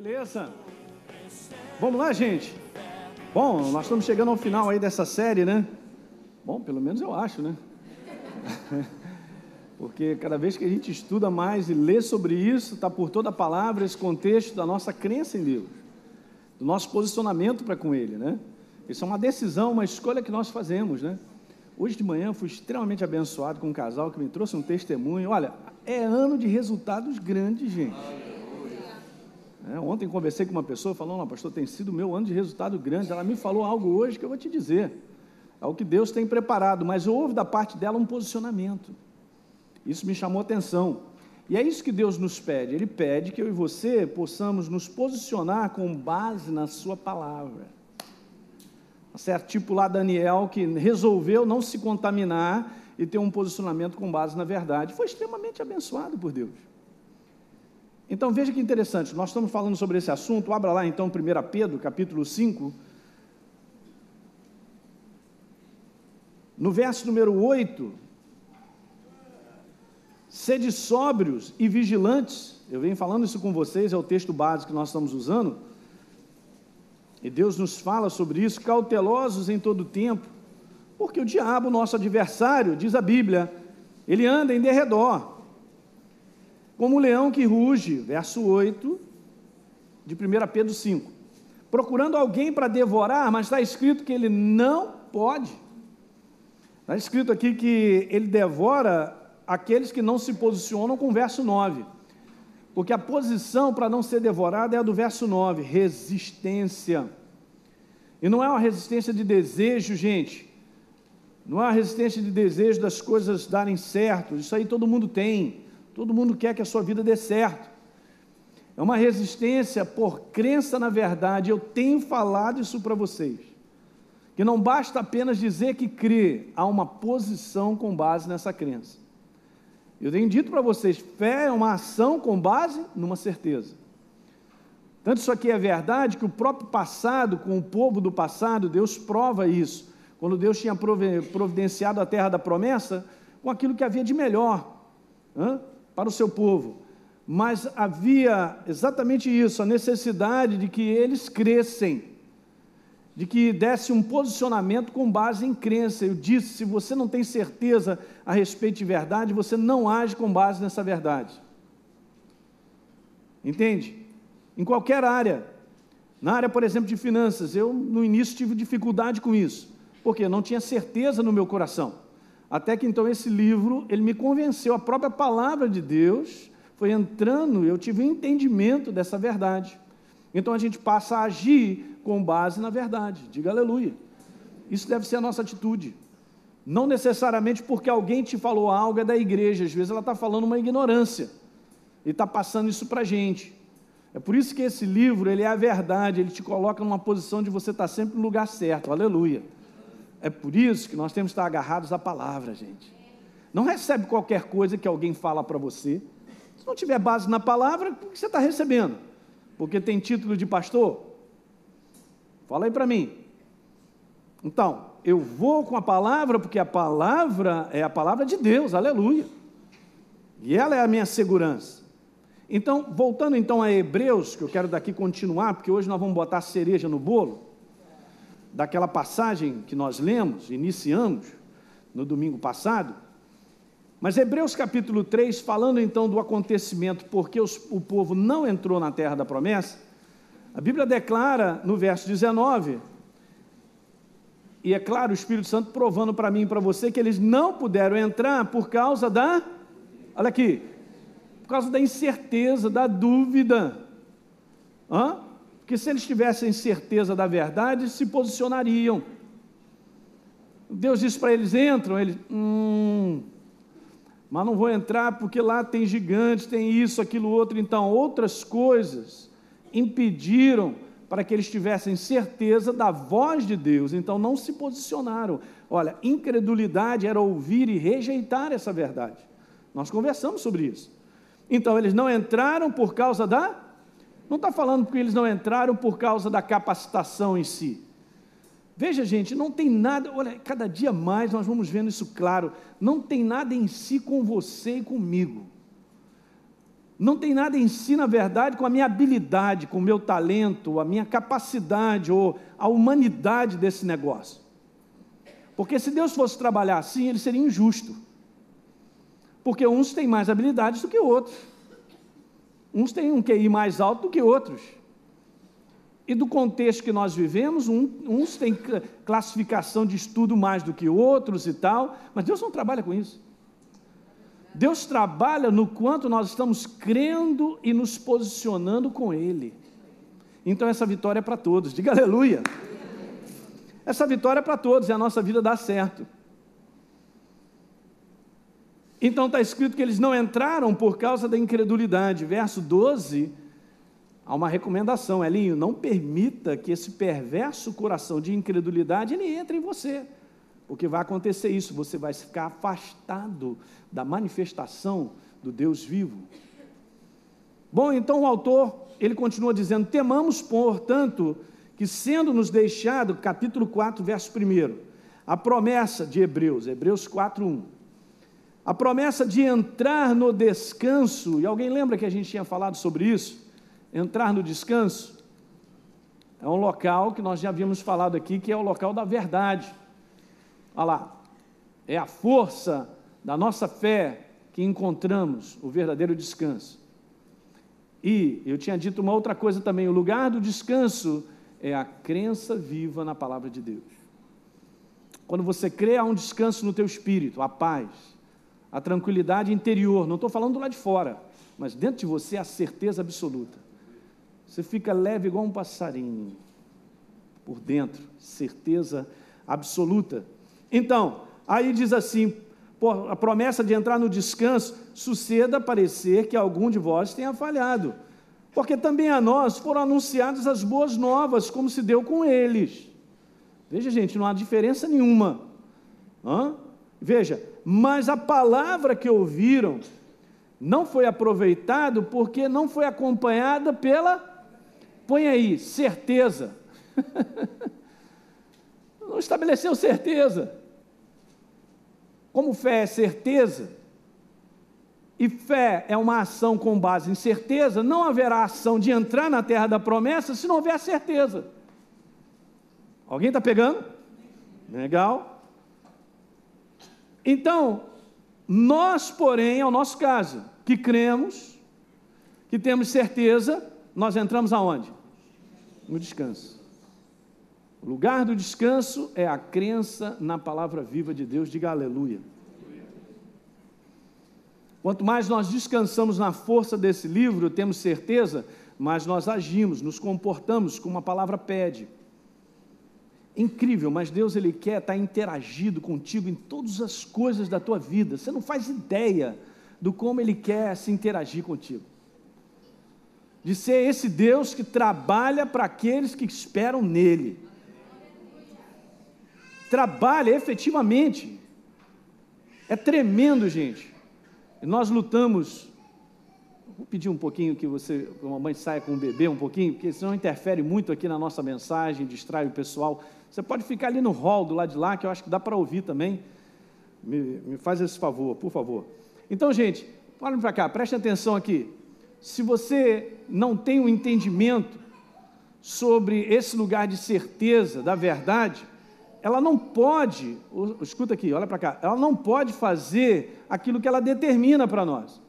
Beleza? Vamos lá, gente? Bom, nós estamos chegando ao final aí dessa série, né? Bom, pelo menos eu acho, né? Porque cada vez que a gente estuda mais e lê sobre isso, está por toda a palavra esse contexto da nossa crença em Deus, do nosso posicionamento para com Ele, né? Isso é uma decisão, uma escolha que nós fazemos, né? Hoje de manhã eu fui extremamente abençoado com um casal que me trouxe um testemunho. Olha, é ano de resultados grandes, gente. Ontem conversei com uma pessoa, falou, não, pastor, tem sido o meu ano de resultado grande. Ela me falou algo hoje que eu vou te dizer. É o que Deus tem preparado, mas houve da parte dela um posicionamento. Isso me chamou a atenção. E é isso que Deus nos pede. Ele pede que eu e você possamos nos posicionar com base na sua palavra. Tá certo? Tipo lá Daniel, que resolveu não se contaminar e ter um posicionamento com base na verdade. Foi extremamente abençoado por Deus. Então, veja que interessante, nós estamos falando sobre esse assunto. Abra lá, então, 1 Pedro, capítulo 5, no verso número 8, sede sóbrios e vigilantes. Eu venho falando isso com vocês, é o texto básico que nós estamos usando, e Deus nos fala sobre isso, cautelosos em todo tempo, porque o diabo, nosso adversário, diz a Bíblia, ele anda em derredor, como o leão que ruge, verso 8, de 1 Pedro 5, procurando alguém para devorar, mas está escrito que ele não pode. Está escrito aqui que ele devora aqueles que não se posicionam com o verso 9, porque a posição para não ser devorado é a do verso 9, resistência. E não é uma resistência de desejo, gente, não é uma resistência de desejo das coisas darem certo, isso aí todo mundo tem. Todo mundo quer que a sua vida dê certo. É uma resistência por crença na verdade. Eu tenho falado isso para vocês. Que não basta apenas dizer que crê, há uma posição com base nessa crença. Eu tenho dito para vocês, fé é uma ação com base numa certeza. Tanto isso aqui é verdade, que o próprio passado, com o povo do passado, Deus prova isso. Quando Deus tinha providenciado a terra da promessa, com aquilo que havia de melhor, para o seu povo, mas havia exatamente isso, a necessidade de que eles crescem, de que desse um posicionamento com base em crença. Eu disse, se você não tem certeza a respeito de verdade, você não age com base nessa verdade, entende? Em qualquer área, na área, por exemplo, de finanças, eu no início tive dificuldade com isso, porque eu não tinha certeza no meu coração. Até que então esse livro, ele me convenceu, a própria palavra de Deus foi entrando, eu tive um entendimento dessa verdade. Então a gente passa a agir com base na verdade, diga aleluia. Isso deve ser a nossa atitude. Não necessariamente porque alguém te falou algo é da igreja, às vezes ela está falando uma ignorância, e está passando isso para a gente. É por isso que esse livro, ele é a verdade, ele te coloca numa posição de você estar sempre no lugar certo, aleluia. É por isso que nós temos que estar agarrados à palavra, gente. Não recebe qualquer coisa que alguém fala para você. Se não tiver base na palavra, o que você está recebendo? Porque tem título de pastor? Fala aí para mim. Então, eu vou com a palavra, porque a palavra é a palavra de Deus, aleluia. E ela é a minha segurança. Então, voltando então a Hebreus, que eu quero daqui continuar, porque hoje nós vamos botar cereja no bolo, daquela passagem que nós lemos, iniciamos no domingo passado, mas Hebreus capítulo 3, falando então do acontecimento, porque o povo não entrou na terra da promessa, a Bíblia declara no verso 19, e é claro, o Espírito Santo provando para mim e para você, que eles não puderam entrar por causa olha aqui, por causa da incerteza, da dúvida, porque se eles tivessem certeza da verdade, se posicionariam. Deus disse para eles, entram, eles, mas não vou entrar porque lá tem gigantes, tem isso, aquilo, outro. Então, outras coisas impediram para que eles tivessem certeza da voz de Deus, então não se posicionaram. Olha, incredulidade era ouvir e rejeitar essa verdade. Nós conversamos sobre isso. Então, eles não entraram por causa não está falando porque eles não entraram por causa da capacitação em si. Veja, gente, não tem nada, olha, cada dia mais nós vamos vendo isso claro, não tem nada em si com você e comigo. não tem nada em si, na verdade, com a minha habilidade, com o meu talento, a minha capacidade ou a humanidade desse negócio. Porque se Deus fosse trabalhar assim, ele seria injusto. Porque uns têm mais habilidades do que outros. Uns têm um QI mais alto do que outros. E do contexto que nós vivemos, uns têm classificação de estudo mais do que outros e tal, mas Deus não trabalha com isso. Deus trabalha no quanto nós estamos crendo e nos posicionando com Ele. Então essa vitória é para todos, diga aleluia. Essa vitória é para todos e a nossa vida dá certo. Então está escrito que eles não entraram por causa da incredulidade. Verso 12, há uma recomendação, Elinho, não permita que esse perverso coração de incredulidade ele entre em você, porque vai acontecer isso, você vai ficar afastado da manifestação do Deus vivo. Bom, então o autor, ele continua dizendo, temamos, portanto, que sendo nos deixado, capítulo 4, verso 1, a promessa de Hebreus 4:1, a promessa de entrar no descanso, e alguém lembra que a gente tinha falado sobre isso? Entrar no descanso é um local que nós já havíamos falado aqui, que é o local da verdade. Olha lá, é a força da nossa fé que encontramos o verdadeiro descanso. E eu tinha dito uma outra coisa também, o lugar do descanso é a crença viva na palavra de Deus. Quando você crê, há um descanso no teu espírito, a paz, a tranquilidade interior, não estou falando do lado de fora, mas dentro de você a certeza absoluta. Você fica leve igual um passarinho, por dentro, certeza absoluta. Então, aí diz assim, a promessa de entrar no descanso, suceda parecer que algum de vós tenha falhado, porque também a nós foram anunciadas as boas novas, como se deu com eles. Veja, gente, não há diferença nenhuma. Veja, mas a palavra que ouviram não foi aproveitada porque não foi acompanhada pela, põe aí, certeza. Não estabeleceu certeza. Como fé é certeza, e fé é uma ação com base em certeza, não haverá ação de entrar na terra da promessa se não houver certeza. Alguém está pegando? Legal. Então, nós, porém, é o nosso caso, que cremos, que temos certeza, nós entramos aonde? No descanso. O lugar do descanso é a crença na palavra viva de Deus, diga aleluia. Quanto mais nós descansamos na força desse livro, temos certeza, mais nós agimos, nos comportamos como a palavra pede. Incrível, mas Deus ele quer estar interagindo contigo em todas as coisas da tua vida. Você não faz ideia do como Ele quer se interagir contigo. De ser esse Deus que trabalha para aqueles que esperam nele. Trabalha efetivamente. É tremendo, gente. E nós lutamos. Vou pedir um pouquinho que a mamãe saia com o bebê um pouquinho, porque senão interfere muito aqui na nossa mensagem, distrai o pessoal. Você pode ficar ali no hall do lado de lá, que eu acho que dá para ouvir também. Me faz esse favor, por favor. Então, gente, olhem para cá, preste atenção aqui. Se você não tem um entendimento sobre esse lugar de certeza, da verdade, ela não pode, escuta aqui, olha para cá, ela não pode fazer aquilo que ela determina para nós.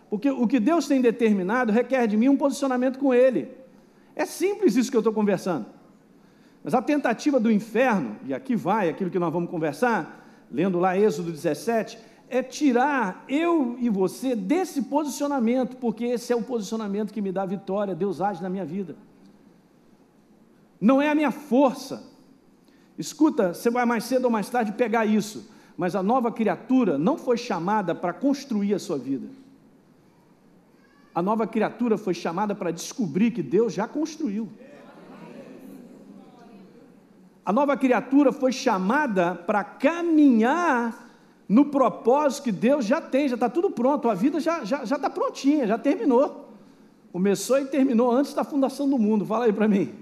Porque o que Deus tem determinado requer de mim um posicionamento com Ele. É simples isso que eu estou conversando. Mas a tentativa do inferno, e aqui vai aquilo que nós vamos conversar, lendo lá Êxodo 17, é tirar eu e você desse posicionamento, porque esse é o posicionamento que me dá vitória, Deus age na minha vida. Não é a minha força. Escuta, você vai mais cedo ou mais tarde pegar isso, mas a nova criatura não foi chamada para construir a sua vida. A nova criatura foi chamada para descobrir que Deus já construiu. A nova criatura foi chamada para caminhar no propósito que Deus já tem, já está tudo pronto, a vida já está prontinha, já terminou. Começou e terminou antes da fundação do mundo, fala aí para mim.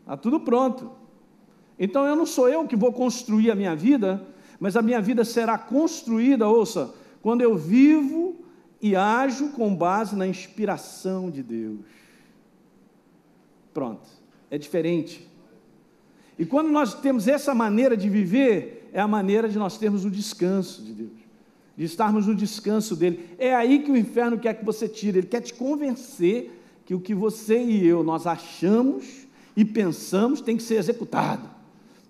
Está tudo pronto. Então não sou eu que vou construir a minha vida, mas a minha vida será construída, ouça, quando eu vivo e ajo com base na inspiração de Deus. Pronto, é diferente. E quando nós temos essa maneira de viver, é a maneira de nós termos o descanso de Deus, de estarmos no descanso dele. É aí que o inferno quer que você tire, ele quer te convencer que o que você e eu, nós achamos e pensamos tem que ser executado,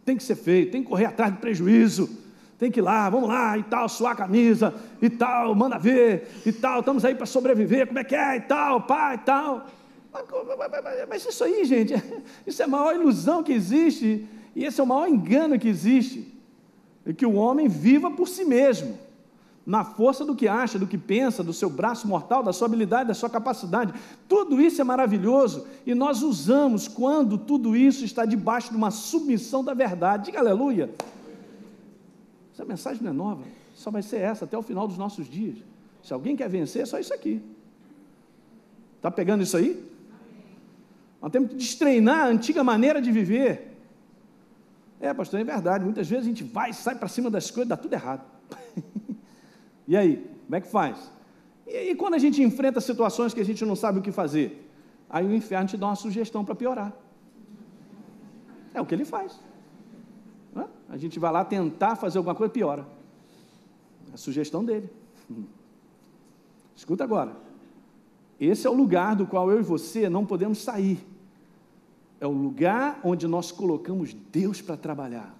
tem que ser feito, tem que correr atrás do prejuízo, tem que ir lá, vamos lá e tal, suar a camisa e tal, manda ver e tal, estamos aí para sobreviver, como é que é e tal, pá e tal. Mas isso aí, gente, isso é a maior ilusão que existe, e esse é o maior engano que existe, é que o homem viva por si mesmo, na força do que acha, do que pensa, do seu braço mortal, da sua habilidade, da sua capacidade. Tudo isso é maravilhoso, e nós usamos quando tudo isso está debaixo de uma submissão da verdade. Diga aleluia. Essa mensagem não é nova, só vai ser essa até o final dos nossos dias. Se alguém quer vencer, é só isso aqui. Está pegando isso aí? Nós temos que destreinar a antiga maneira de viver. Pastor, é verdade, muitas vezes a gente vai, sai para cima das coisas, dá tudo errado. E aí, como é que faz? E quando a gente enfrenta situações que a gente não sabe o que fazer? Aí o inferno te dá uma sugestão para piorar. É o que ele faz. A gente vai lá tentar fazer alguma coisa, piora. É a sugestão dele. Escuta agora. Esse é o lugar do qual eu e você não podemos sair. É o lugar onde nós colocamos Deus para trabalhar.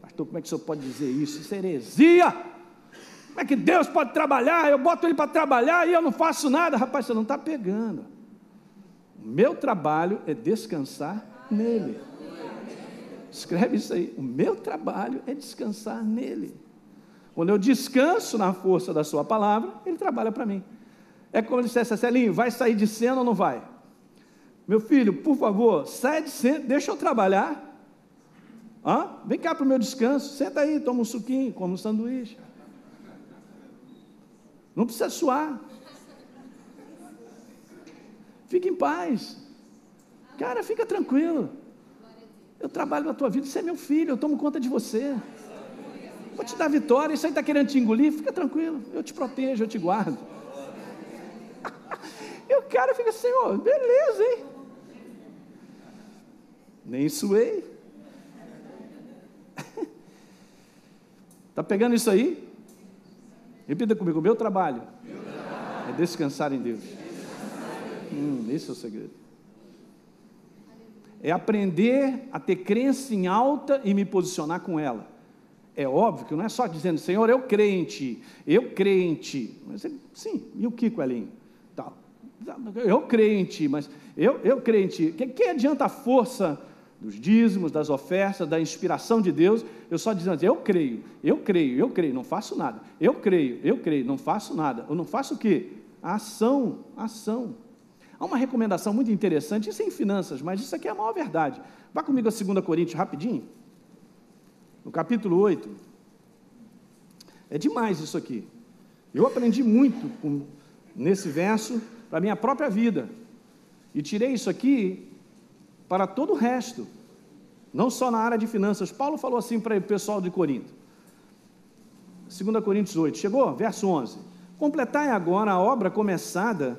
Pastor, como é que o senhor pode dizer isso? Isso é heresia. Como é que Deus pode trabalhar? Eu boto ele para trabalhar e eu não faço nada. Rapaz, você não está pegando. O meu trabalho é descansar nele. Escreve isso aí. O meu trabalho é descansar nele. Quando eu descanso na força da sua palavra, ele trabalha para mim. É como ele dissesse, Celinho, vai sair de cena ou não vai? Meu filho, por favor, sai de cena, deixa eu trabalhar. Vem cá para o meu descanso, senta aí, toma um suquinho, come um sanduíche. Não precisa suar. Fica em paz. Cara, fica tranquilo. Eu trabalho na tua vida, você é meu filho, eu tomo conta de você. Vou te dar vitória, isso aí está querendo te engolir, fica tranquilo, eu te protejo, eu te guardo. E o cara fica assim, beleza, hein? Nem suei. Está pegando isso aí? Repita comigo, o meu trabalho é descansar em Deus. Esse é o segredo. É aprender a ter crença em alta e me posicionar com ela. É óbvio que não é só dizendo, Senhor, eu creio em Ti. Mas, sim, e o Kiko ali? Eu creio em Ti, mas eu creio em Ti. Que adianta a força dos dízimos, das ofertas, da inspiração de Deus? Eu só dizendo, eu creio, não faço nada. Eu creio, não faço nada. Eu não faço o quê? Ação. Há uma recomendação muito interessante, isso é em finanças, mas isso aqui é a maior verdade. Vá comigo a 2 Coríntios, rapidinho. No capítulo 8. É demais isso aqui. Eu aprendi muito nesse verso para a minha própria vida. E tirei isso aqui para todo o resto. Não só na área de finanças. Paulo falou assim para o pessoal de Corinto. 2 Coríntios 8. Chegou? Verso 11. Completai agora a obra começada,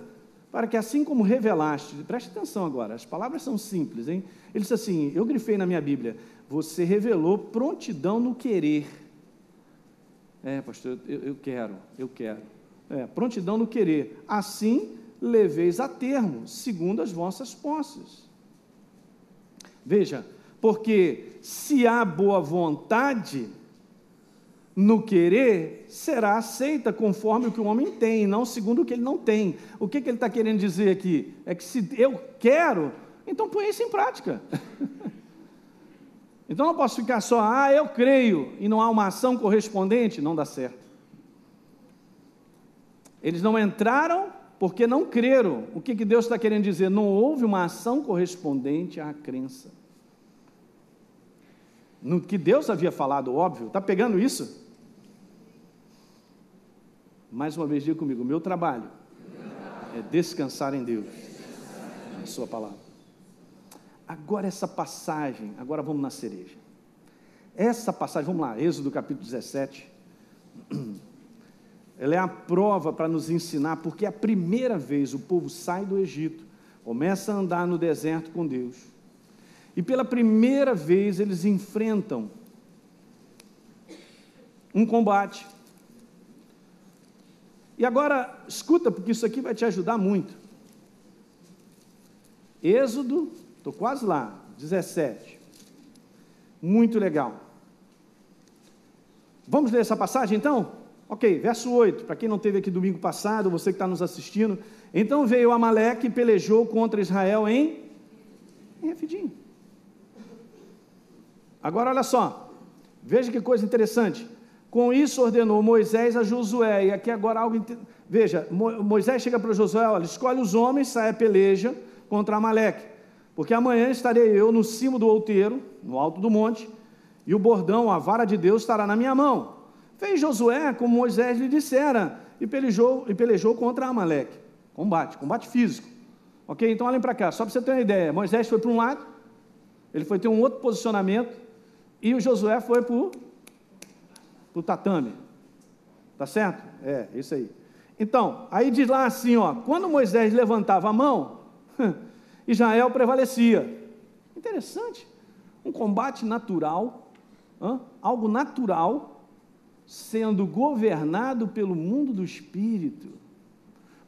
para que assim como revelaste, preste atenção agora, as palavras são simples, hein? Ele disse assim, eu grifei na minha Bíblia, você revelou prontidão no querer. Pastor, eu quero. Prontidão no querer. Assim leveis a termo, segundo as vossas posses. Veja, porque se há boa vontade no querer, será aceita conforme o que o homem tem, não segundo o que ele não tem. O que ele está querendo dizer aqui? É que se eu quero, então põe isso em prática. Então não posso ficar só, eu creio, e não há uma ação correspondente, não dá certo. Eles não entraram porque não creram. O que Deus está querendo dizer? Não houve uma ação correspondente à crença. No que Deus havia falado, óbvio. Está pegando isso? Mais uma vez, diga comigo, o meu trabalho é descansar em Deus, na sua palavra. Agora essa passagem, agora vamos na cereja. Essa passagem, vamos lá, Êxodo capítulo 17. ela é a prova para nos ensinar, porque é a primeira vez o povo sai do Egito, começa a andar no deserto com Deus, e pela primeira vez eles enfrentam um combate. E agora, escuta, porque isso aqui vai te ajudar muito. Êxodo, estou quase lá, 17. Muito legal. Vamos ler essa passagem então? Ok, verso 8, para quem não esteve aqui domingo passado, você que está nos assistindo. Então veio Amaleque e pelejou contra Israel em Refidim. Agora olha só, veja que coisa interessante. Com isso ordenou Moisés a Josué, e aqui agora algo, veja, Moisés chega para Josué, olha, escolhe os homens, sai a peleja contra Amaleque, porque amanhã estarei eu no cimo do outeiro, no alto do monte, e o bordão, a vara de Deus estará na minha mão. Fez Josué como Moisés lhe dissera, e pelejou contra Amaleque. Combate físico. Ok? Então olhem para cá, só para você ter uma ideia, Moisés foi para um lado, ele foi ter um outro posicionamento, e o Josué foi para o tatame. Tá certo? É, isso aí. Então, aí diz lá assim, ó, quando Moisés levantava a mão, Israel prevalecia. Interessante. Um combate natural, algo natural, sendo governado pelo mundo do Espírito,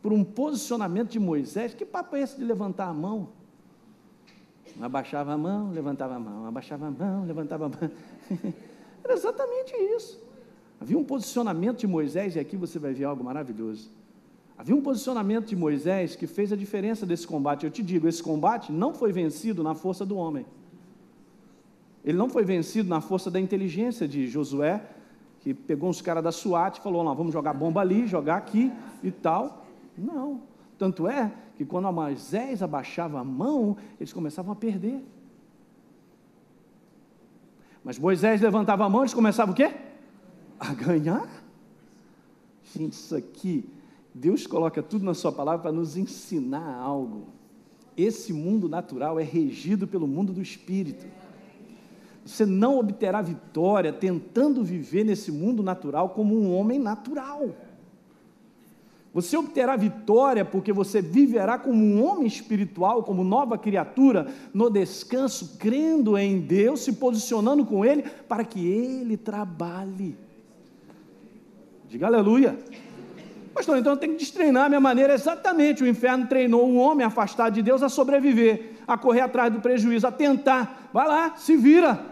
por um posicionamento de Moisés. Que papo é esse de levantar a mão? Abaixava a mão, levantava a mão, abaixava a mão, levantava a mão. Era exatamente isso. Havia um posicionamento de Moisés, e aqui você vai ver algo maravilhoso. Havia um posicionamento de Moisés que fez a diferença desse combate. Eu te digo, esse combate não foi vencido na força do homem. Ele não foi vencido na força da inteligência de Josué, que pegou uns caras da SWAT e falou, não, vamos jogar bomba ali, jogar aqui e tal. Não. Tanto é que quando Moisés abaixava a mão, eles começavam a perder. Mas Moisés levantava a mão, eles começavam o quê? A ganhar? Gente, isso aqui, Deus coloca tudo na sua palavra para nos ensinar algo. Esse mundo natural é regido pelo mundo do Espírito. Você não obterá vitória tentando viver nesse mundo natural como um homem natural. Você obterá vitória porque você viverá como um homem espiritual, como nova criatura, no descanso, crendo em Deus, se posicionando com Ele, para que Ele trabalhe. Diga aleluia. Pastor, então eu tenho que destreinar a minha maneira. Exatamente, o inferno treinou o homem afastado de Deus a sobreviver, a correr atrás do prejuízo, a tentar. Vai lá, se vira.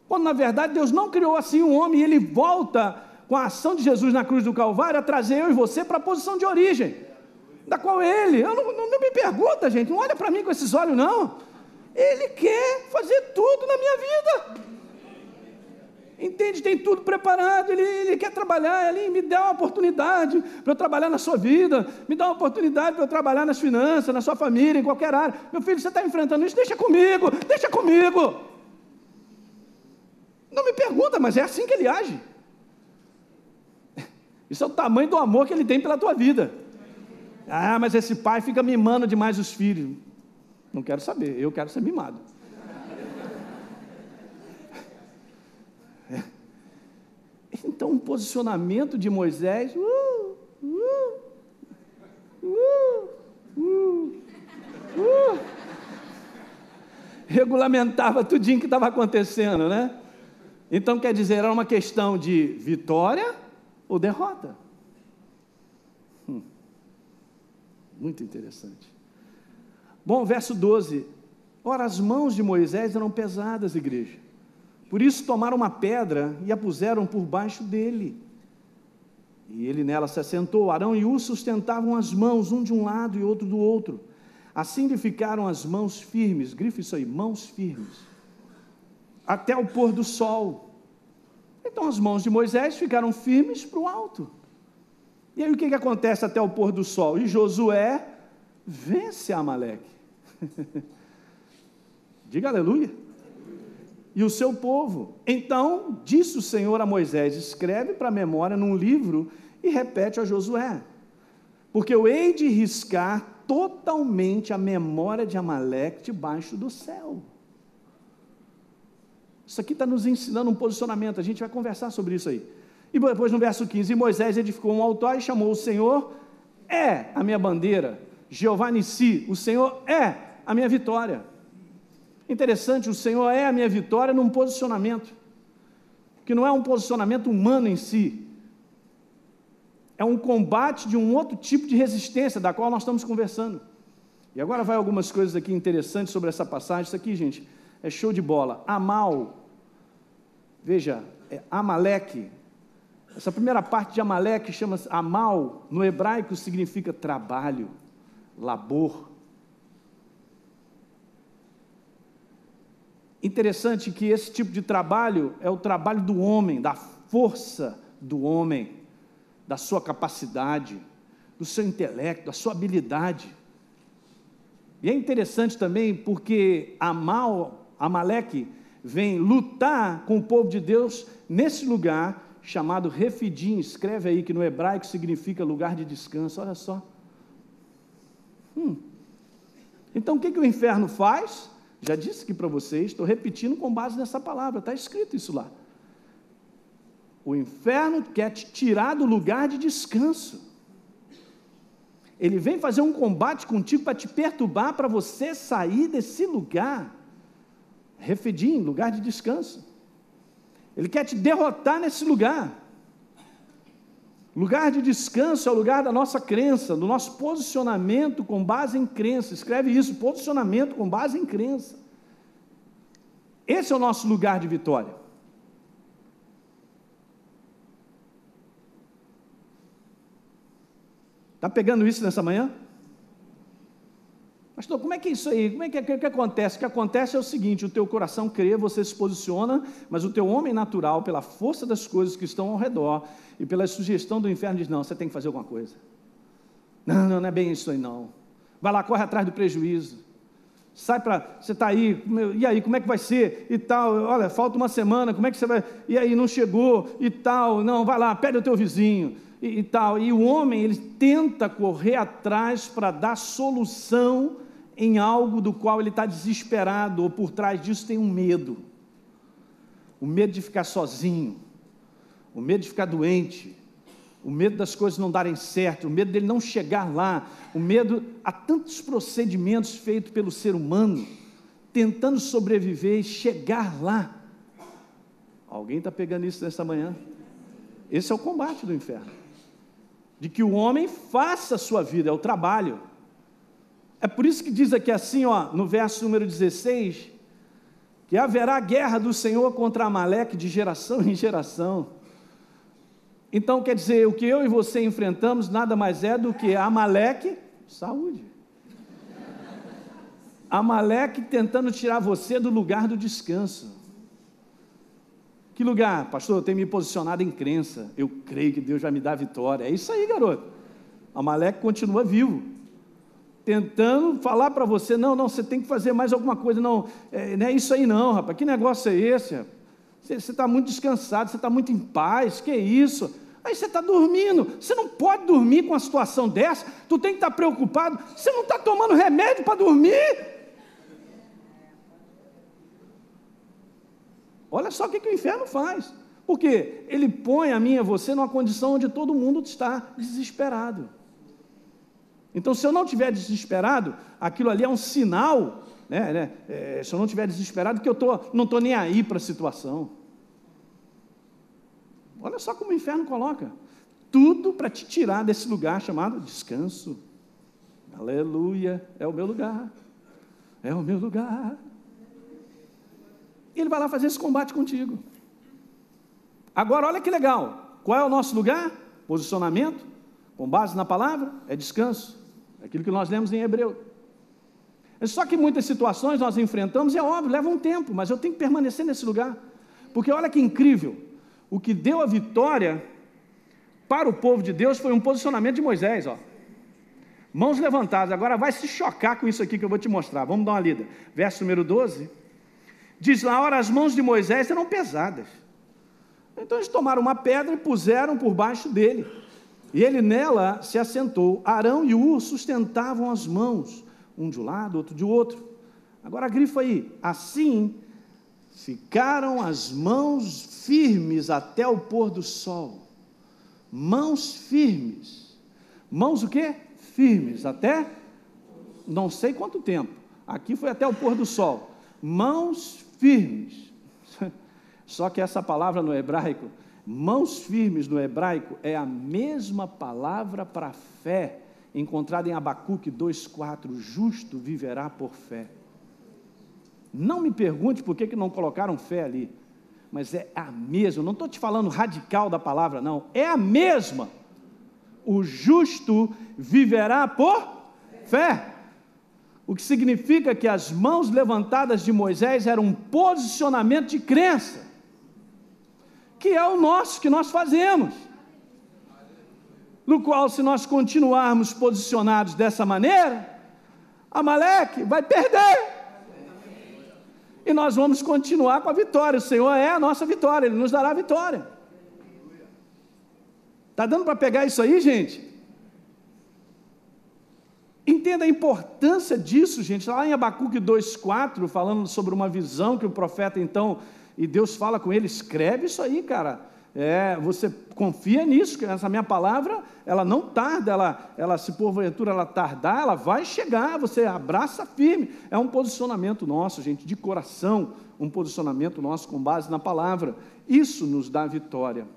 Quando na verdade Deus não criou assim um homem, e Ele volta com a ação de Jesus na cruz do Calvário, a trazer eu e você para a posição de origem, da qual Ele, não me pergunta, gente, não olha para mim com esses olhos, não. Ele quer fazer tudo na minha vida. Entende? Tem tudo preparado, Ele quer trabalhar, Ele me dá uma oportunidade para eu trabalhar na sua vida, me dá uma oportunidade para eu trabalhar nas finanças, na sua família, em qualquer área. Meu filho, você está enfrentando isso, deixa comigo. Não me pergunta, mas é assim que Ele age. Isso é o tamanho do amor que Ele tem pela tua vida. Ah, mas esse pai fica mimando demais os filhos. Não quero saber, eu quero ser mimado. Então, um posicionamento de Moisés, regulamentava tudinho que estava acontecendo, né? Então, quer dizer, era uma questão de vitória ou derrota. Muito interessante. Bom, verso 12. Ora, as mãos de Moisés eram pesadas, igreja. Por isso tomaram uma pedra e a puseram por baixo dele. E ele nela se assentou. Arão e Hur sustentavam as mãos, um de um lado e outro do outro. Assim lhe ficaram as mãos firmes, grifa isso aí, mãos firmes, até o pôr do sol. Então as mãos de Moisés ficaram firmes para o alto. E aí o que acontece até o pôr do sol? E Josué vence Amaleque. Diga aleluia. E o seu povo. Então disse o Senhor a Moisés, escreve para a memória num livro e repete a Josué, porque eu hei de riscar totalmente a memória de Amaleque debaixo do céu. Isso aqui está nos ensinando um posicionamento, a gente vai conversar sobre isso aí. E depois no verso 15, e Moisés edificou um altar e chamou o Senhor, é a minha bandeira, Jeová Nissi, o Senhor é a minha vitória. Interessante, o Senhor é a minha vitória num posicionamento, que não é um posicionamento humano em si, é um combate de um outro tipo de resistência, da qual nós estamos conversando. E agora vai algumas coisas aqui interessantes sobre essa passagem. Isso aqui, gente, é show de bola. Amal, veja, é Amaleque. Essa primeira parte de Amaleque chama-se Amal, no hebraico significa trabalho, labor. Interessante que esse tipo de trabalho é o trabalho do homem, da força do homem, da sua capacidade, do seu intelecto, da sua habilidade. E é interessante também porque Amaleque vem lutar com o povo de Deus nesse lugar chamado Refidim. Escreve aí que no hebraico significa lugar de descanso, olha só. Então o que o inferno faz? Já disse aqui para vocês, estou repetindo com base nessa palavra, está escrito isso lá. O inferno quer te tirar do lugar de descanso. Ele vem fazer um combate contigo para te perturbar, para você sair desse lugar. Refidim, lugar de descanso. Ele quer te derrotar nesse lugar. Lugar de descanso é o lugar da nossa crença, do nosso posicionamento com base em crença. Escreve isso, posicionamento com base em crença. Esse é o nosso lugar de vitória. Está pegando isso nessa manhã? Pastor, como é que é isso aí? Como é que acontece? O que acontece é o seguinte, o teu coração crê, você se posiciona, mas o teu homem natural, pela força das coisas que estão ao redor, e pela sugestão do inferno, diz, não, você tem que fazer alguma coisa. Não é bem isso aí não. Vai lá, corre atrás do prejuízo. Sai para, você está aí, e aí, como é que vai ser? E tal, olha, falta uma semana, como é que você vai? E aí, não chegou, e tal, não, vai lá, pede ao teu vizinho. E tal, e o homem, ele tenta correr atrás para dar solução em algo do qual ele está desesperado, ou por trás disso tem um medo, o medo de ficar sozinho, o medo de ficar doente, o medo das coisas não darem certo, o medo dele não chegar lá, o medo, há tantos procedimentos feitos pelo ser humano, tentando sobreviver e chegar lá. Alguém está pegando isso nessa manhã? Esse é o combate do inferno. De que o homem faça a sua vida, é o trabalho. É por isso que diz aqui assim, ó, no verso número 16, que haverá guerra do Senhor contra Amaleque de geração em geração. Então, quer dizer, o que eu e você enfrentamos nada mais é do que Amaleque, saúde. Amaleque tentando tirar você do lugar do descanso. Que lugar? Pastor, eu tenho me posicionado em crença, eu creio que Deus vai me dar vitória. É isso aí, garoto. Amaleque continua vivo, tentando falar para você, não, você tem que fazer mais alguma coisa, não é isso aí não, rapaz, que negócio é esse? Rapaz? Você está muito descansado, você está muito em paz, que é isso? Aí você está dormindo, você não pode dormir com uma situação dessa, tu tem que estar preocupado, você não está tomando remédio para dormir? Olha só o que o inferno faz, porque ele põe a mim e a você numa condição onde todo mundo está desesperado. Então, se eu não estiver desesperado, aquilo ali é um sinal, se eu não estiver desesperado, que eu não estou nem aí para a situação. Olha só como o inferno coloca, tudo para te tirar desse lugar chamado descanso. Aleluia, é o meu lugar, é o meu lugar. Ele vai lá fazer esse combate contigo. Agora, olha que legal, qual é o nosso lugar? Posicionamento, com base na palavra, é descanso, é aquilo que nós lemos em Hebreu. Só que muitas situações nós enfrentamos, é óbvio, leva um tempo, mas eu tenho que permanecer nesse lugar, porque olha que incrível, o que deu a vitória para o povo de Deus foi um posicionamento de Moisés, ó. Mãos levantadas, agora vai se chocar com isso aqui que eu vou te mostrar, vamos dar uma lida, verso número 12, diz lá, ora, as mãos de Moisés eram pesadas, então eles tomaram uma pedra e puseram por baixo dele, e ele nela se assentou, Arão e Ur sustentavam as mãos, um de um lado, outro de outro, agora grifa aí, assim Ficaram as mãos firmes até o pôr do sol. Mãos firmes. Mãos o quê? Firmes, até não sei quanto tempo. Aqui foi até o pôr do sol. Mãos firmes. Só que essa palavra no hebraico, mãos firmes no hebraico, é a mesma palavra para fé, encontrada em Abacuque 2,4, justo viverá por fé. Não me pergunte por que não colocaram fé ali, mas é a mesma, não estou te falando radical da palavra não, é a mesma. O justo viverá por fé. O que significa que as mãos levantadas de Moisés eram um posicionamento de crença, que é o nosso, que nós fazemos, no qual, se nós continuarmos posicionados dessa maneira, Amaleque vai perder, e nós vamos continuar com a vitória. O Senhor é a nossa vitória, Ele nos dará a vitória. Está dando para pegar isso aí, gente? Entenda a importância disso, gente. Lá em Abacuque 2,4, falando sobre uma visão que o profeta então, e Deus fala com ele, escreve isso aí, cara. Você confia nisso, que essa minha palavra, ela não tarda, ela se porventura ela tardar, ela vai chegar, você abraça firme. É um posicionamento nosso, gente, de coração, um posicionamento nosso com base na palavra. Isso nos dá vitória.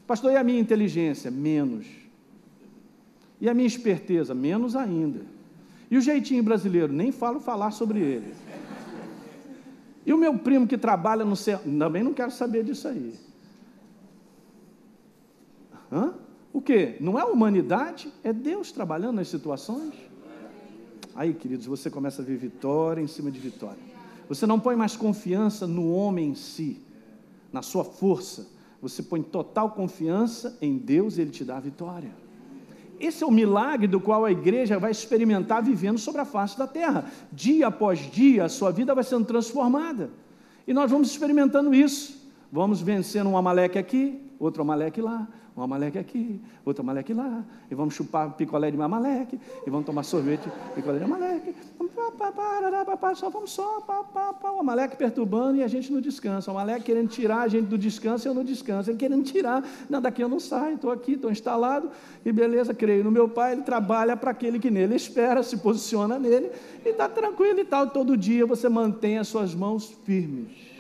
Pastor, e a minha inteligência? Menos. E a minha esperteza? Menos ainda. E o jeitinho brasileiro? Nem falar sobre ele. E o meu primo que trabalha no céu? Também não quero saber disso aí. O quê? Não é a humanidade? É Deus trabalhando nas situações? Aí, queridos, você começa a ver vitória em cima de vitória. Você não põe mais confiança no homem em si, na sua força. Você põe total confiança em Deus e Ele te dá a vitória. Esse é o milagre do qual a igreja vai experimentar vivendo sobre a face da terra. Dia após dia, a sua vida vai sendo transformada. E nós vamos experimentando isso. Vamos vencendo um Amaleque aqui, outro Amaleque lá, um Amaleque aqui, outro Amaleque lá, e vamos chupar picolé de Amaleque, e vamos tomar sorvete de picolé de Amaleque, o Amaleque perturbando e a gente não descansa, o Amaleque querendo tirar a gente do descanso, eu não descanso, ele querendo tirar, não, daqui eu não saio, estou aqui, estou instalado, e beleza, creio no meu Pai, Ele trabalha para aquele que nele espera, se posiciona nele, e está tranquilo e tal, todo dia você mantém as suas mãos firmes.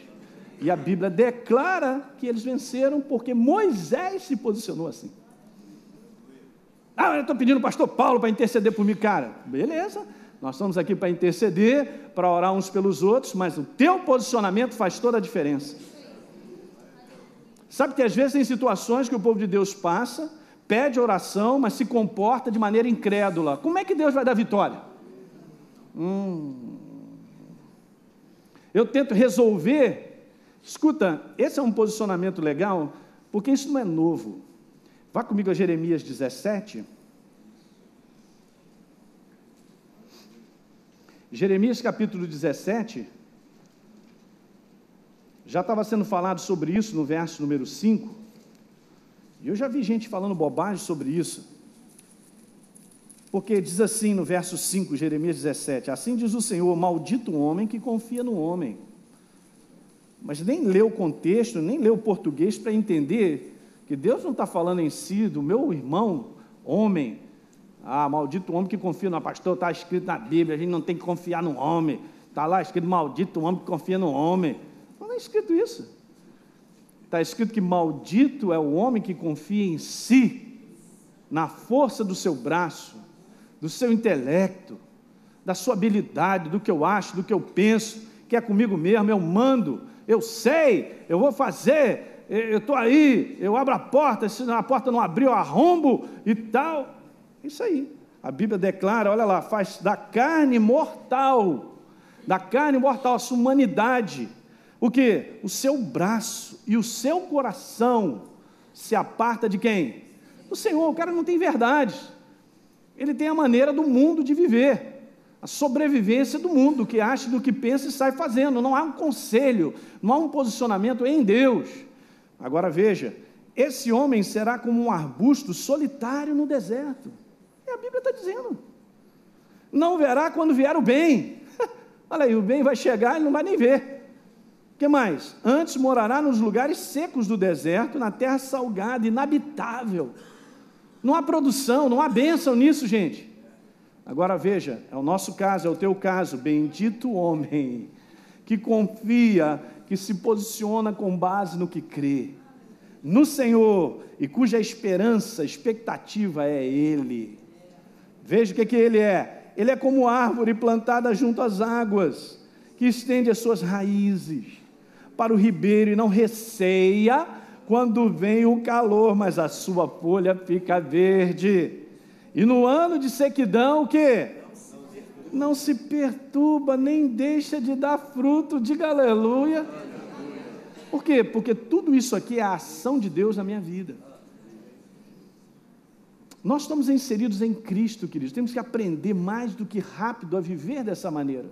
E a Bíblia declara que eles venceram porque Moisés se posicionou assim. Eu estou pedindo o pastor Paulo para interceder por mim, cara. Beleza, nós estamos aqui para interceder, para orar uns pelos outros, mas o teu posicionamento faz toda a diferença. Sabe que às vezes tem situações que o povo de Deus passa, pede oração, mas se comporta de maneira incrédula. Como é que Deus vai dar vitória? Eu tento resolver. Escuta, esse é um posicionamento legal, porque isso não é novo. Vá comigo a Jeremias 17. Jeremias capítulo 17. Já estava sendo falado sobre isso no verso número 5. E eu já vi gente falando bobagem sobre isso. Porque diz assim no verso 5, Jeremias 17. Assim diz o Senhor, maldito o homem que confia no homem. Mas nem lê o contexto, nem lê o português para entender que Deus não está falando em si do meu irmão, homem. Maldito o homem que confia no pastor, está escrito na Bíblia, a gente não tem que confiar no homem. Está lá escrito, maldito o homem que confia no homem. Não é escrito isso. Está escrito que maldito é o homem que confia em si, na força do seu braço, do seu intelecto, da sua habilidade, do que eu acho, do que eu penso, que é comigo mesmo, eu mando. Eu sei, eu vou fazer, eu estou aí, eu abro a porta, se a porta não abrir, eu arrombo e tal. Isso aí, a Bíblia declara, olha lá, faz da carne mortal a sua humanidade. O quê? O seu braço e o seu coração se aparta de quem? Do Senhor. O cara não tem verdade, ele tem a maneira do mundo de viver. A sobrevivência do mundo, do que acha, do que pensa e sai fazendo. Não há um conselho, não há um posicionamento em Deus. Agora veja, esse homem será como um arbusto solitário no deserto. E a Bíblia está dizendo. Não verá quando vier o bem. Olha aí, o bem vai chegar e não vai nem ver. O que mais? Antes morará nos lugares secos do deserto, na terra salgada, inabitável. Não há produção, não há bênção nisso, gente. Agora veja, é o nosso caso, é o teu caso. Bendito o homem que confia, que se posiciona com base no que crê, no Senhor, e cuja expectativa é Ele. Veja o que Ele é. Ele é como árvore plantada junto às águas, que estende as suas raízes para o ribeiro e não receia quando vem o calor, mas a sua folha fica verde. E no ano de sequidão, o quê? Não se perturba, nem deixa de dar fruto. Diga aleluia. Por quê? Porque tudo isso aqui é a ação de Deus na minha vida. Nós estamos inseridos em Cristo, queridos. Temos que aprender mais do que rápido a viver dessa maneira.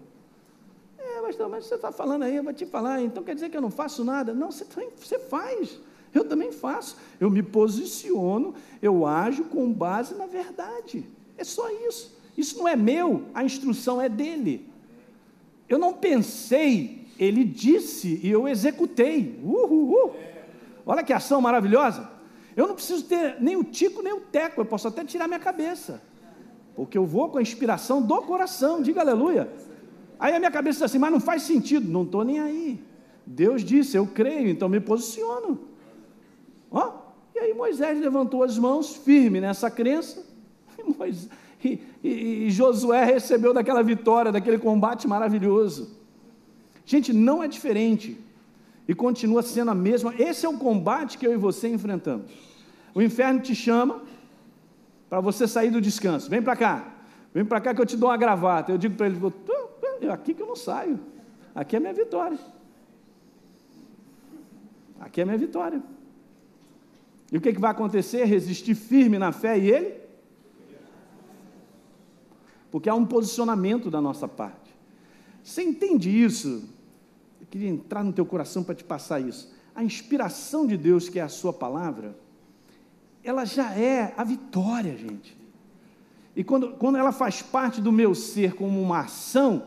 Pastor, mas você está falando aí, eu vou te falar, então quer dizer que eu não faço nada? Não, você faz. Eu também faço. Eu me posiciono, eu ajo com base na verdade. É só isso. Isso não é meu, a instrução é dele. Eu não pensei, ele disse e eu executei. Olha que ação maravilhosa. Eu não preciso ter nem o tico, nem o teco, eu posso até tirar minha cabeça, porque eu vou com a inspiração do coração, diga aleluia. Aí a minha cabeça diz assim, mas não faz sentido, não estou nem aí. Deus disse, eu creio, então me posiciono. E aí Moisés levantou as mãos, firme nessa crença, e Josué recebeu daquela vitória, daquele combate maravilhoso. Gente, não é diferente, e continua sendo a mesma. Esse é o combate que eu e você enfrentamos. O inferno te chama para você sair do descanso. Vem para cá que eu te dou uma gravata. Eu digo para ele, aqui que eu não saio, aqui é a minha vitória. Aqui é a minha vitória. E o que vai acontecer? Resistir firme na fé e ele? Porque há um posicionamento da nossa parte. Você entende isso? Eu queria entrar no teu coração para te passar isso. A inspiração de Deus, que é a sua palavra, ela já é a vitória, gente. E quando ela faz parte do meu ser como uma ação,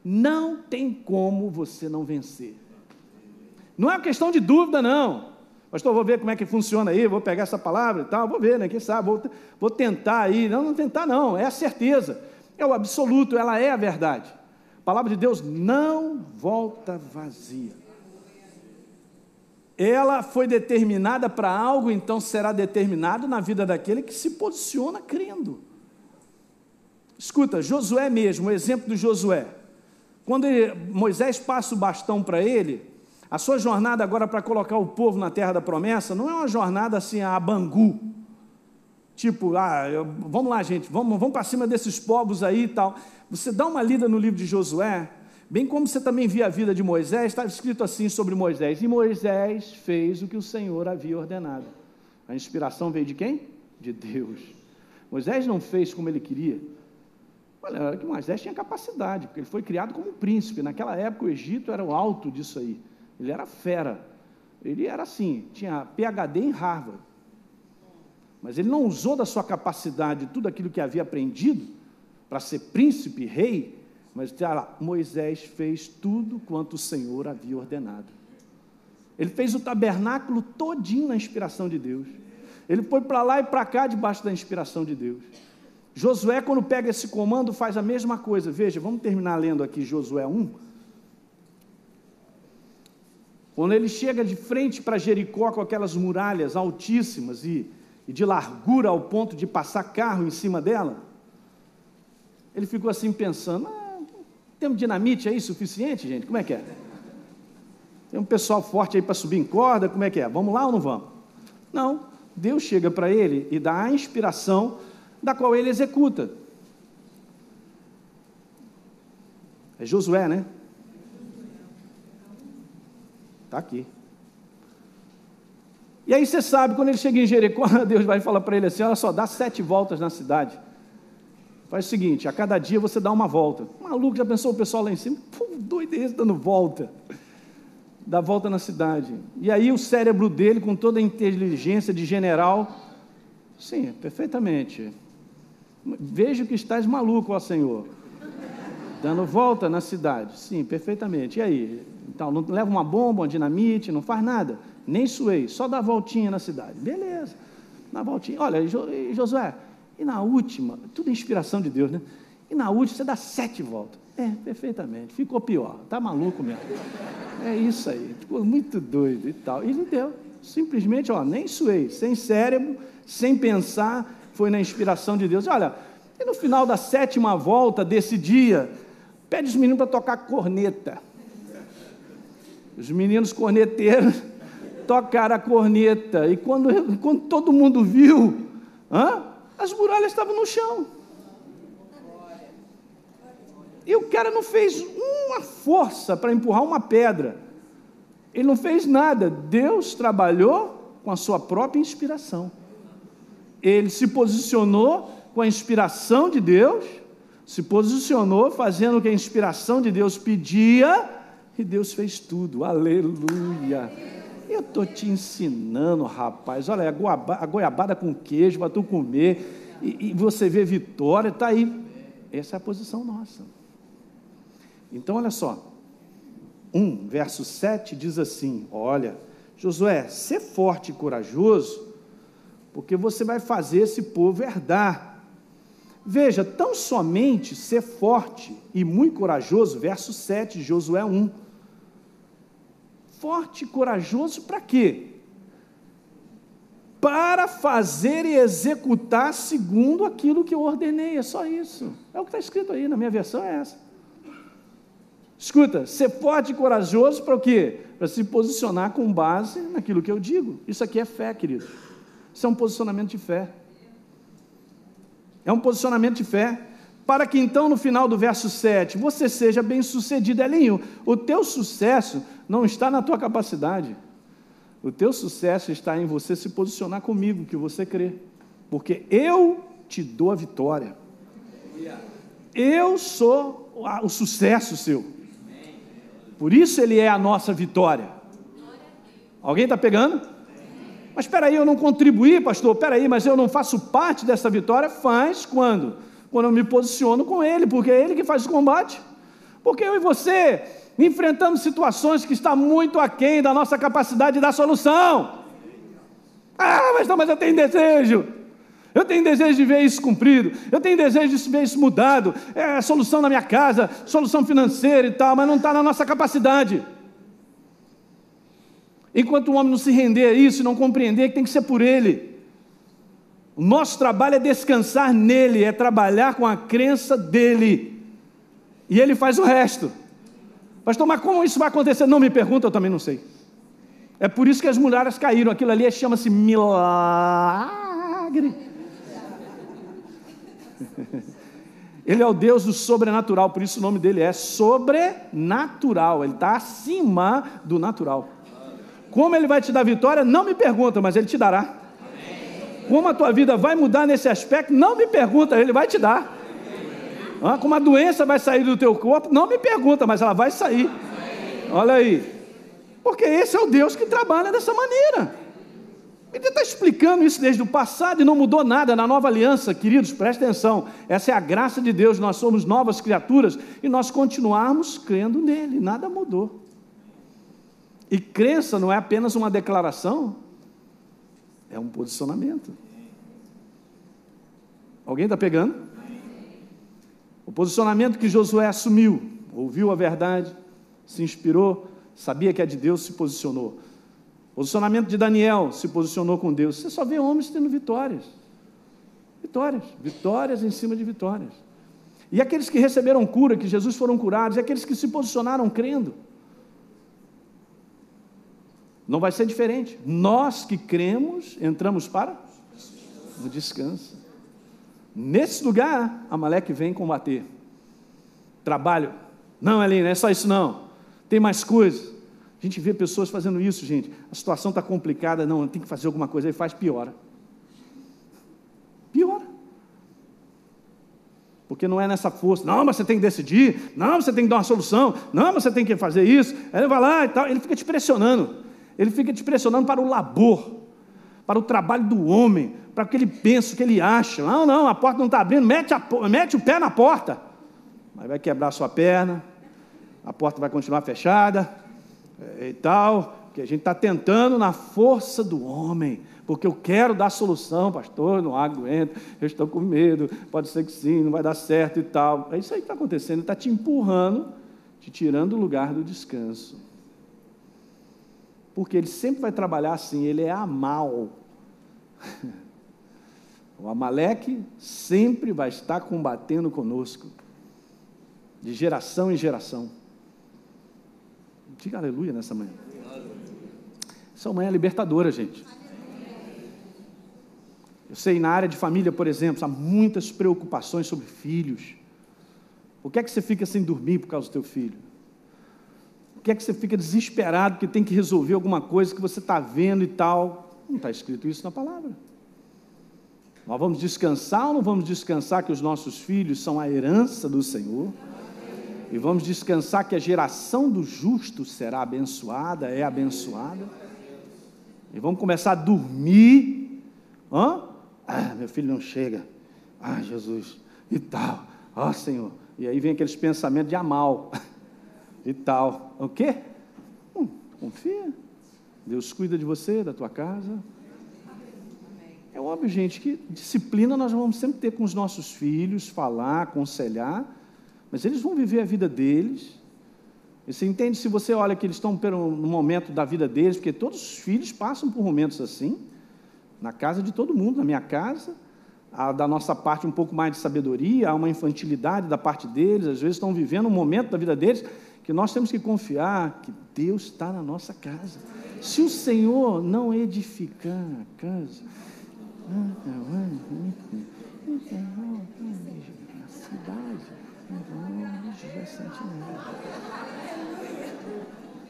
não tem como você não vencer. Não é uma questão de dúvida, não. Pastor, vou ver como é que funciona aí, vou pegar essa palavra e tal, vou ver, né? Quem sabe, vou tentar aí. Não tentar não, é a certeza. É o absoluto, ela é a verdade. A palavra de Deus não volta vazia. Ela foi determinada para algo, então será determinado na vida daquele que se posiciona crendo. Escuta, Josué mesmo, o exemplo de Josué. Quando Moisés passa o bastão para ele, a sua jornada agora para colocar o povo na terra da promessa, não é uma jornada assim a Bangu, tipo, vamos lá gente, vamos para cima desses povos aí e tal. Você dá uma lida no livro de Josué, bem como você também via a vida de Moisés, está escrito assim sobre Moisés, e Moisés fez o que o Senhor havia ordenado. A inspiração veio de quem? De Deus. Moisés não fez como ele queria. Olha, que Moisés tinha capacidade, porque ele foi criado como um príncipe. Naquela época o Egito era o alto disso aí. Ele era fera. Ele era assim, tinha PhD em Harvard. Mas ele não usou da sua capacidade tudo aquilo que havia aprendido para ser príncipe, rei. Mas Moisés fez tudo quanto o Senhor havia ordenado. Ele fez o tabernáculo todinho na inspiração de Deus. Ele foi para lá e para cá debaixo da inspiração de Deus. Josué, quando pega esse comando, faz a mesma coisa. Veja, vamos terminar lendo aqui Josué 1. Quando ele chega de frente para Jericó com aquelas muralhas altíssimas e de largura ao ponto de passar carro em cima dela, ele ficou assim pensando, temos dinamite aí suficiente, gente? Como é que é? Tem um pessoal forte aí para subir em corda, como é que é? Vamos lá ou não vamos? Não, Deus chega para ele e dá a inspiração da qual ele executa. É Josué, né? Está aqui. E aí você sabe, quando ele chega em Jericó, Deus vai falar para ele assim, olha só, dá 7 voltas na cidade. Faz o seguinte, a cada dia você dá uma volta. Maluco, já pensou o pessoal lá em cima? Pô, doido esse dando volta. Dá volta na cidade. E aí o cérebro dele, com toda a inteligência de general, sim, perfeitamente. Vejo que estás maluco, ó Senhor. Dando volta na cidade. Sim, perfeitamente. E aí? Então, não leva uma bomba, uma dinamite, não faz nada. Nem suei, só dá voltinha na cidade. Beleza. Na voltinha. Olha, Josué, e na última, tudo é inspiração de Deus, né? E na última você dá 7 voltas. Perfeitamente. Ficou pior. Tá maluco mesmo. É isso aí. Ficou muito doido e tal. E ele deu. Simplesmente, nem suei, sem cérebro, sem pensar, foi na inspiração de Deus. Olha, e no final da 7ª volta desse dia, pede os meninos para tocar corneta. Os meninos corneteiros tocaram a corneta. E quando todo mundo viu, as muralhas estavam no chão. E o cara não fez uma força para empurrar uma pedra. Ele não fez nada. Deus trabalhou com a sua própria inspiração. Ele se posicionou com a inspiração de Deus, se posicionou fazendo o que a inspiração de Deus pedia, e Deus fez tudo. Aleluia! Eu estou te ensinando, rapaz. Olha, a goiabada com queijo para tu comer, e você vê vitória, está aí. Essa é a posição nossa. Então, olha só. 1, verso 7 diz assim: olha, Josué, sê forte e corajoso, porque você vai fazer esse povo herdar. Veja, tão somente ser forte e muito corajoso, verso 7 de Josué 1. Forte e corajoso para quê? Para fazer e executar segundo aquilo que eu ordenei, é só isso. É o que está escrito aí, na minha versão é essa. Escuta, ser forte e corajoso para o quê? Para se posicionar com base naquilo que eu digo. Isso aqui é fé, querido. Isso é um posicionamento de fé. É um posicionamento de fé. Para que então, no final do verso 7, você seja bem-sucedido. Elinho, o teu sucesso não está na tua capacidade. O teu sucesso está em você se posicionar comigo, que você crê. Porque eu te dou a vitória. Eu sou o sucesso seu. Por isso ele é a nossa vitória. Alguém está pegando? Mas espera aí, eu não contribuí, pastor. Espera aí, mas eu não faço parte dessa vitória. Faz quando? Quando eu me posiciono com ele, porque é ele que faz o combate. Porque eu e você enfrentamos situações que estão muito aquém da nossa capacidade de dar solução. Mas eu tenho desejo. Eu tenho desejo de ver isso cumprido, eu tenho desejo de ver isso mudado, é solução na minha casa, solução financeira e tal, mas não está na nossa capacidade. Enquanto o homem não se render a isso, não compreender que tem que ser por ele. O nosso trabalho é descansar nele, é trabalhar com a crença dele, e ele faz o resto. Pastor, mas como isso vai acontecer? Não me pergunta, eu também não sei. É por isso que as muralhas caíram, aquilo ali chama-se milagre. Ele é o Deus do sobrenatural, por isso o nome dele é sobrenatural, ele está acima do natural. Como ele vai te dar vitória, não me pergunta, mas ele te dará. Como a tua vida vai mudar nesse aspecto, não me pergunta, ele vai te dar. Como a doença vai sair do teu corpo, não me pergunta, mas ela vai sair. Olha aí, porque esse é o Deus que trabalha dessa maneira. Ele está explicando isso desde o passado e não mudou nada na nova aliança. Queridos, prestem atenção, essa é a graça de Deus, nós somos novas criaturas e nós continuarmos crendo nele, nada mudou. E crença não é apenas uma declaração, é um posicionamento. Alguém está pegando? O posicionamento que Josué assumiu, ouviu a verdade, se inspirou, sabia que é de Deus, se posicionou. Posicionamento de Daniel, se posicionou com Deus. Você só vê homens tendo vitórias. Vitórias em cima de vitórias. E aqueles que receberam cura, que Jesus foram curados, e aqueles que se posicionaram crendo. Não vai ser diferente. Nós que cremos, entramos para o descanso. Nesse lugar, Amaleque vem combater. Trabalho. Não, Elinho, não é só isso não. Tem mais coisas. A gente vê pessoas fazendo isso, gente. A situação está complicada, não, tem que fazer alguma coisa, aí faz, piora. Porque não é nessa força, não, mas você tem que decidir, não, você tem que dar uma solução, não, mas você tem que fazer isso. Aí ele vai lá e tal, ele fica te pressionando para o labor, para o trabalho do homem, para o que ele pensa, o que ele acha. Não, a porta não está abrindo, mete o pé na porta. mas vai quebrar sua perna, a porta vai continuar fechada e tal, que a gente está tentando na força do homem, porque eu quero dar solução, pastor, não aguento, eu estou com medo, pode ser que sim, não vai dar certo e tal. É isso aí que está acontecendo, ele está te empurrando, te tirando o lugar do descanso. Porque ele sempre vai trabalhar assim, ele é Amal. O Amaleque sempre vai estar combatendo conosco, de geração em geração. Diga aleluia nessa manhã. Essa manhã é libertadora, gente. Eu sei, na área de família, por exemplo, há muitas preocupações sobre filhos. Por que é que você fica sem dormir por causa do teu filho? Por que é que você fica desesperado porque tem que resolver alguma coisa que você está vendo e tal? Não está escrito isso na palavra. Nós vamos descansar ou não vamos descansar que os nossos filhos são a herança do Senhor? E vamos descansar que a geração do justo será abençoada, é abençoada? E vamos começar a dormir. Meu filho não chega. Jesus, e tal. Senhor. E aí vem aqueles pensamentos de Amal. E tal. O quê? Confia. Deus cuida de você, da tua casa. É óbvio, gente, que disciplina nós vamos sempre ter com os nossos filhos, falar, aconselhar, mas eles vão viver a vida deles. E você entende, se você olha que eles estão no momento da vida deles, porque todos os filhos passam por momentos assim, na casa de todo mundo, na minha casa, da nossa parte um pouco mais de sabedoria, há uma infantilidade da parte deles, às vezes estão vivendo um momento da vida deles, que nós temos que confiar que Deus está na nossa casa. Se o Senhor não edificar a casa, a cidade,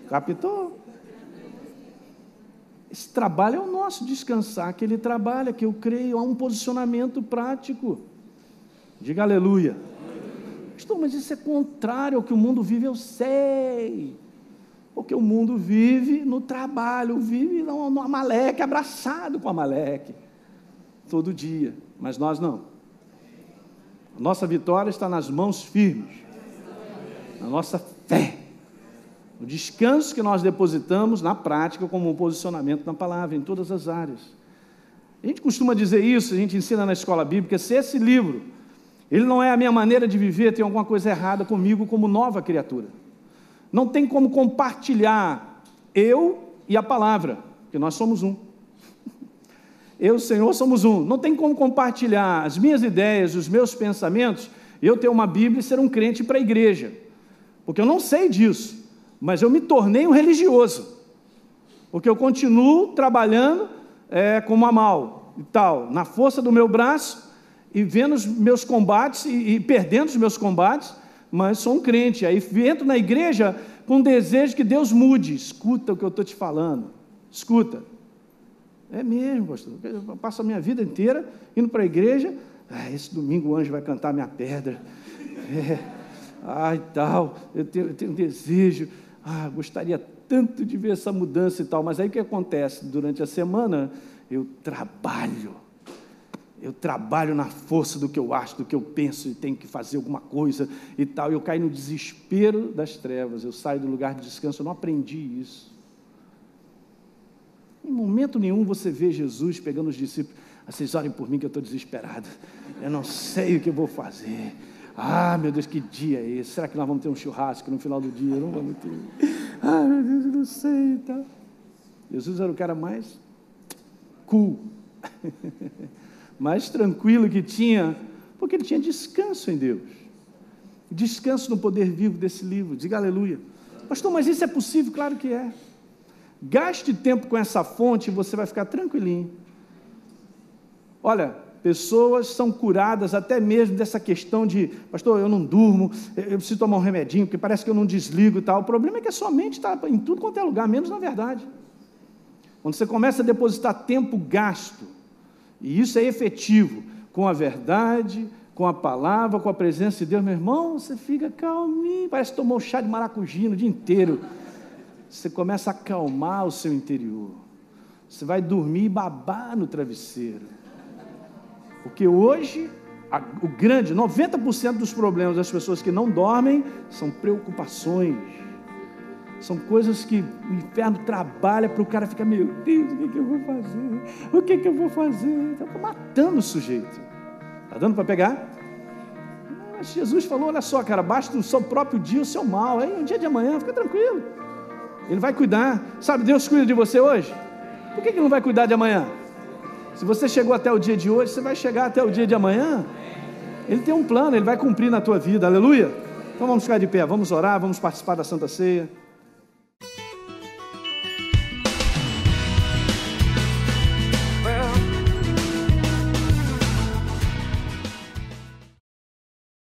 captou? Esse trabalho é o nosso, descansar que ele trabalha, que eu creio, há um posicionamento prático. Diga aleluia. Pastor, mas isso é contrário ao que o mundo vive, eu sei. Porque o mundo vive no trabalho, vive no Amaleque, abraçado com o Amaleque, todo dia, mas nós não. A nossa vitória está nas mãos firmes, na nossa fé, no descanso que nós depositamos na prática como um posicionamento na palavra, em todas as áreas. A gente costuma dizer isso, a gente ensina na escola bíblica, se esse livro, ele não é a minha maneira de viver, tem alguma coisa errada comigo como nova criatura. Não tem como compartilhar eu e a palavra, porque nós somos um. Eu e o Senhor somos um. Não tem como compartilhar as minhas ideias, os meus pensamentos, eu ter uma Bíblia e ser um crente para a igreja. Porque eu não sei disso, mas eu me tornei um religioso. Porque eu continuo trabalhando como Amal e tal, na força do meu braço, e vendo os meus combates e perdendo os meus combates, mas sou um crente. Aí entro na igreja com um desejo que Deus mude. Escuta o que eu estou te falando. Escuta. É mesmo, pastor. Eu passo a minha vida inteira indo para a igreja. Esse domingo o anjo vai cantar minha pedra. E tal. Eu tenho um desejo. Gostaria tanto de ver essa mudança e tal. Mas aí o que acontece? Durante a semana, eu trabalho na força do que eu acho, do que eu penso, e tenho que fazer alguma coisa e tal. Eu caio no desespero das trevas. Eu saio do lugar de descanso. Eu não aprendi isso. Em momento nenhum você vê Jesus pegando os discípulos. Vocês orem por mim que eu estou desesperado. Eu não sei o que eu vou fazer. Meu Deus, que dia é esse? Será que nós vamos ter um churrasco no final do dia? Não vamos ter. Meu Deus, eu não sei. Tá? Jesus era o cara mais cool, mais tranquilo que tinha, porque ele tinha descanso em Deus. Descanso no poder vivo desse livro. Diga aleluia. Pastor, mas isso é possível? Claro que é. Gaste tempo com essa fonte e você vai ficar tranquilinho. Olha, pessoas são curadas até mesmo dessa questão de, pastor, eu não durmo, eu preciso tomar um remedinho, porque parece que eu não desligo e tal. O problema é que a sua mente está em tudo quanto é lugar, menos na verdade. Quando você começa a depositar tempo gasto, e isso é efetivo, com a verdade, com a palavra, com a presença de Deus, meu irmão, você fica calminho, parece que tomou chá de maracujá no dia inteiro. Você começa a acalmar o seu interior. Você vai dormir e babar no travesseiro. Porque hoje o grande, 90% dos problemas das pessoas que não dormem são preocupações. São coisas que o inferno trabalha para o cara ficar, meu Deus, o que eu vou fazer? O que eu vou fazer? Está matando o sujeito. Está dando para pegar? Mas Jesus falou, olha só, cara, basta o seu próprio dia o seu mal. Aí, um dia de amanhã, fica tranquilo. Ele vai cuidar. Sabe, Deus cuida de você hoje? Por que não vai cuidar de amanhã? Se você chegou até o dia de hoje, você vai chegar até o dia de amanhã. Ele tem um plano, Ele vai cumprir na tua vida. Aleluia. Então vamos ficar de pé, vamos orar, vamos participar da Santa Ceia.